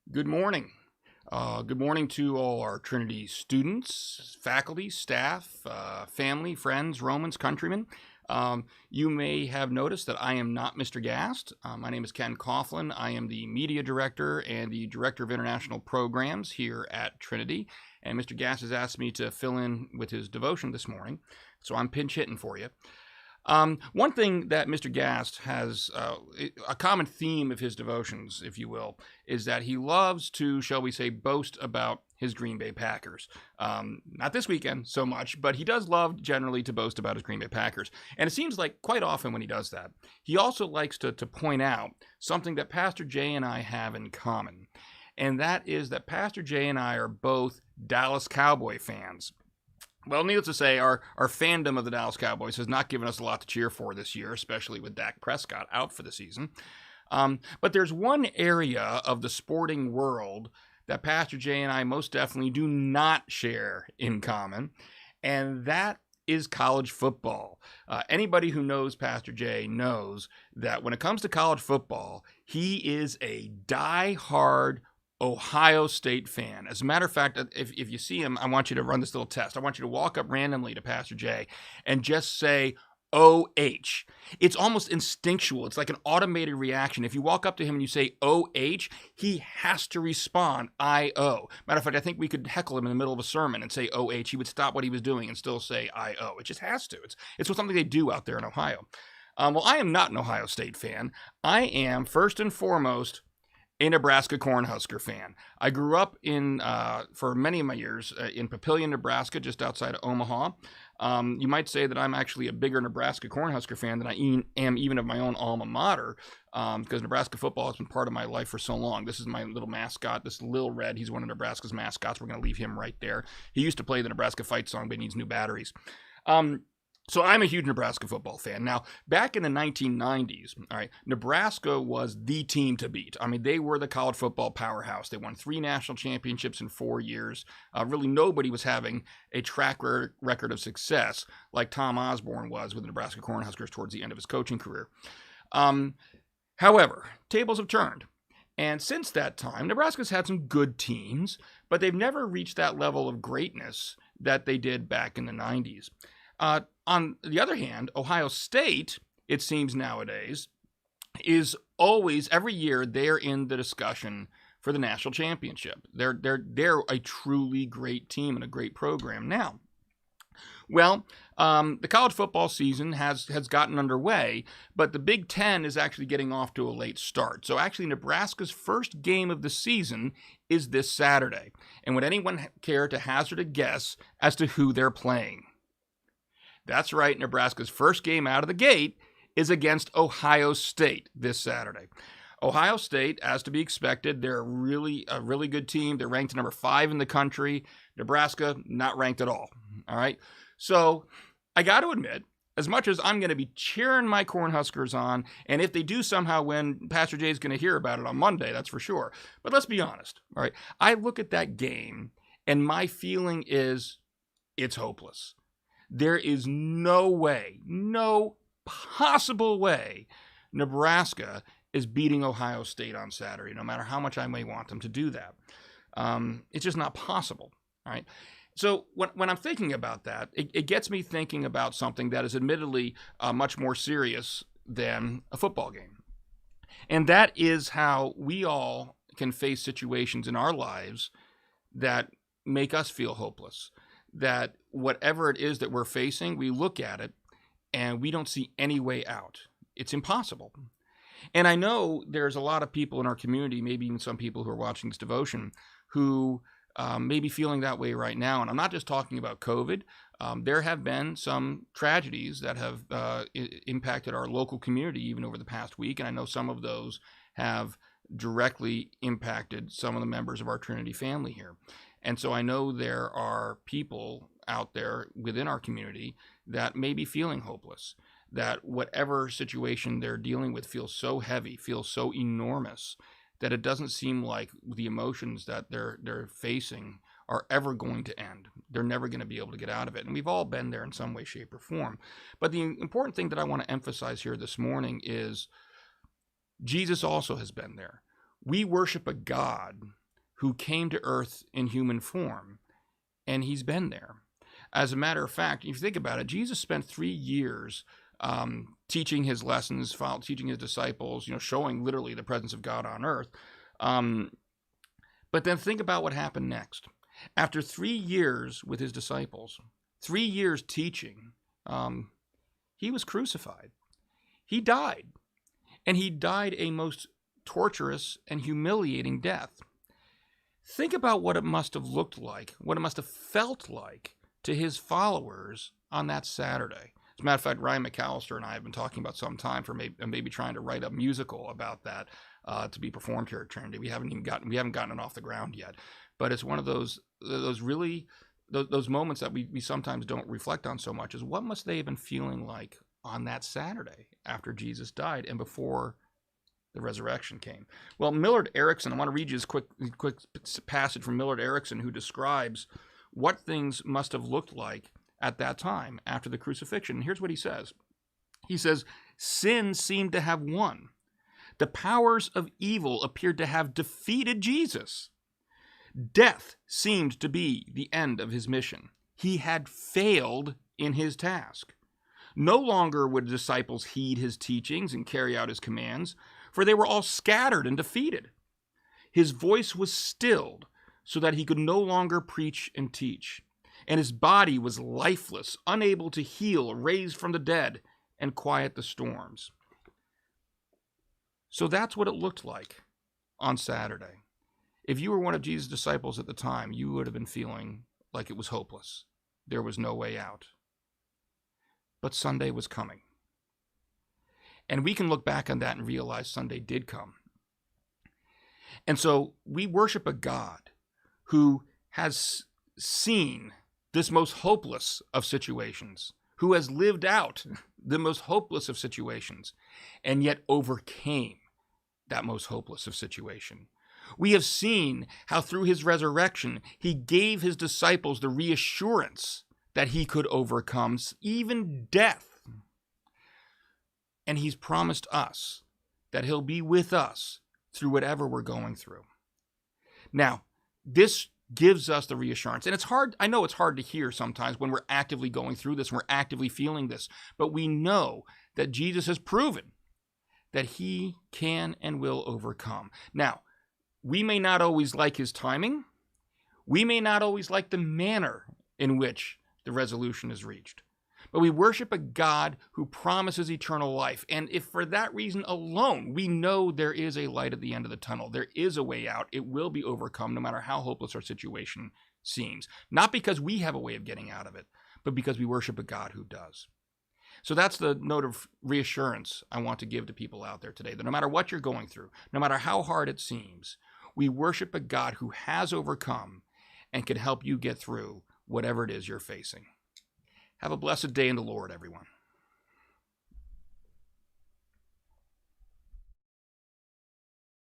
Good morning. Good morning to all our Trinity students, faculty, staff, family, friends, Romans, countrymen. You may have noticed that I am not Mr. Gast. My name is Ken Coughlin. I am the Media Director and the Director of International Programs here at Trinity. And Mr. Gast has asked me to fill in with his devotion this morning, so I'm pinch hitting for you. One thing that Mr. Gast has, a common theme of his devotions, if you will, is that he loves to, shall we say, boast about his Green Bay Packers. Not this weekend so much, but he does love generally to boast about his Green Bay Packers. And it seems like quite often when he does that, he also likes to point out something that Pastor Jay and I have in common. And that is that Pastor Jay and I are both Dallas Cowboy fans. Well, needless to say, our fandom of the Dallas Cowboys has not given us a lot to cheer for this year, especially with Dak Prescott out for the season. But there's one area of the sporting world that Pastor Jay and I most definitely do not share in common, and that is college football. Anybody who knows Pastor Jay knows that when it comes to college football, he is a die-hard Ohio State fan. As a matter of fact, if you see him, I want you to run this little test. I want you to walk up randomly to Pastor Jay and just say OH. It's almost instinctual. It's like an automated reaction. If you walk up to him and you say OH, he has to respond IO. Matter of fact, I think we could heckle him in the middle of a sermon and say OH. He would stop what he was doing and still say IO. It just has to. It's something they do out there in Ohio. Well, I am not an Ohio State fan. I am, first and foremost, a Nebraska Cornhusker fan. I grew up for many of my years in Papillion, Nebraska, just outside of Omaha. You might say that I'm actually a bigger Nebraska Cornhusker fan than I am even of my own alma mater, because Nebraska football has been part of my life for so long. This is my little mascot, this Lil Red. He's one of Nebraska's mascots. We're going to leave him right there. He used to play the Nebraska fight song, but he needs new batteries. So I'm a huge Nebraska football fan. Now, back in the 1990s, all right, Nebraska was the team to beat. I mean, they were the college football powerhouse. They won 3 national championships in 4 years. Really, nobody was having a track record of success like Tom Osborne was with the Nebraska Cornhuskers towards the end of his coaching career. However, tables have turned. And since that time, Nebraska's had some good teams, but they've never reached that level of greatness that they did back in the 90s. On the other hand, Ohio State, it seems nowadays, is always, every year, they're in the discussion for the national championship. They're a truly great team and a great program now. Well, the college football season has gotten underway, but the Big Ten is actually getting off to a late start. So actually, Nebraska's first game of the season is this Saturday. And would anyone care to hazard a guess as to who they're playing? That's right, Nebraska's first game out of the gate is against Ohio State this Saturday. Ohio State, as to be expected, they're a really good team. They're ranked number 5 in the country. Nebraska, not ranked at all. All right. So I got to admit, as much as I'm going to be cheering my Cornhuskers on, and if they do somehow win, Pastor Jay's going to hear about it on Monday, that's for sure. But let's be honest. All right. I look at that game, and my feeling is it's hopeless. There is no way, no possible way Nebraska is beating Ohio State on Saturday, no matter how much I may want them to do that. It's just not possible, all right? So when I'm thinking about that, it gets me thinking about something that is admittedly much more serious than a football game. And that is how we all can face situations in our lives that make us feel hopeless. That whatever it is that we're facing, we look at it and we don't see any way out. It's impossible. And I know there's a lot of people in our community, maybe even some people who are watching this devotion, who may be feeling that way right now. And I'm not just talking about COVID. There have been some tragedies that have impacted our local community even over the past week. And I know some of those have directly impacted some of the members of our Trinity family here. And so I know there are people out there within our community that may be feeling hopeless, that whatever situation they're dealing with feels so heavy, feels so enormous, that it doesn't seem like the emotions that they're facing are ever going to end. They're never going to be able to get out of it. And we've all been there in some way, shape, or form. But the important thing that I want to emphasize here this morning is Jesus also has been there. We worship a God who came to earth in human form, and he's been there. As a matter of fact, if you think about it, Jesus spent 3 years teaching his lessons, teaching his disciples, showing literally the presence of God on earth. But then think about what happened next. After 3 years with his disciples, 3 years teaching, he was crucified. He died. And he died a most torturous and humiliating death. Think about what it must have looked like, what it must have felt like to his followers on that Saturday. As a matter of fact, Ryan McAllister and I have been talking about some time for maybe trying to write a musical about that to be performed here at Trinity. We haven't gotten it off the ground yet, but it's one of those moments that we sometimes don't reflect on so much. Is what must they have been feeling like on that Saturday after Jesus died and before the resurrection came? Well, Millard Erickson, I want to read you this quick passage from Millard Erickson, who describes what things must have looked like at that time after the crucifixion. And here's what he says. He says, sin seemed to have won. The powers of evil appeared to have defeated Jesus. Death seemed to be the end of his mission. He had failed in his task. No longer would the disciples heed his teachings and carry out his commands, for they were all scattered and defeated. His voice was stilled so that he could no longer preach and teach, and his body was lifeless, unable to heal, raise from the dead, and quiet the storms. So that's what it looked like on Saturday. If you were one of Jesus' disciples at the time, you would have been feeling like it was hopeless. There was no way out. But Sunday was coming. And we can look back on that and realize Sunday did come. And so we worship a God who has seen this most hopeless of situations, who has lived out the most hopeless of situations, and yet overcame that most hopeless of situation. We have seen how through his resurrection, he gave his disciples the reassurance that he could overcome even death. And he's promised us that he'll be with us through whatever we're going through. Now, this gives us the reassurance. And it's hard, I know it's hard to hear sometimes when we're actively going through this, and we're actively feeling this, but we know that Jesus has proven that he can and will overcome. Now, we may not always like his timing. We may not always like the manner in which the resolution is reached. But we worship a God who promises eternal life. And if for that reason alone, we know there is a light at the end of the tunnel, there is a way out, it will be overcome no matter how hopeless our situation seems. Not because we have a way of getting out of it, but because we worship a God who does. So that's the note of reassurance I want to give to people out there today, that no matter what you're going through, no matter how hard it seems, we worship a God who has overcome and can help you get through whatever it is you're facing. Have a blessed day in the Lord, everyone.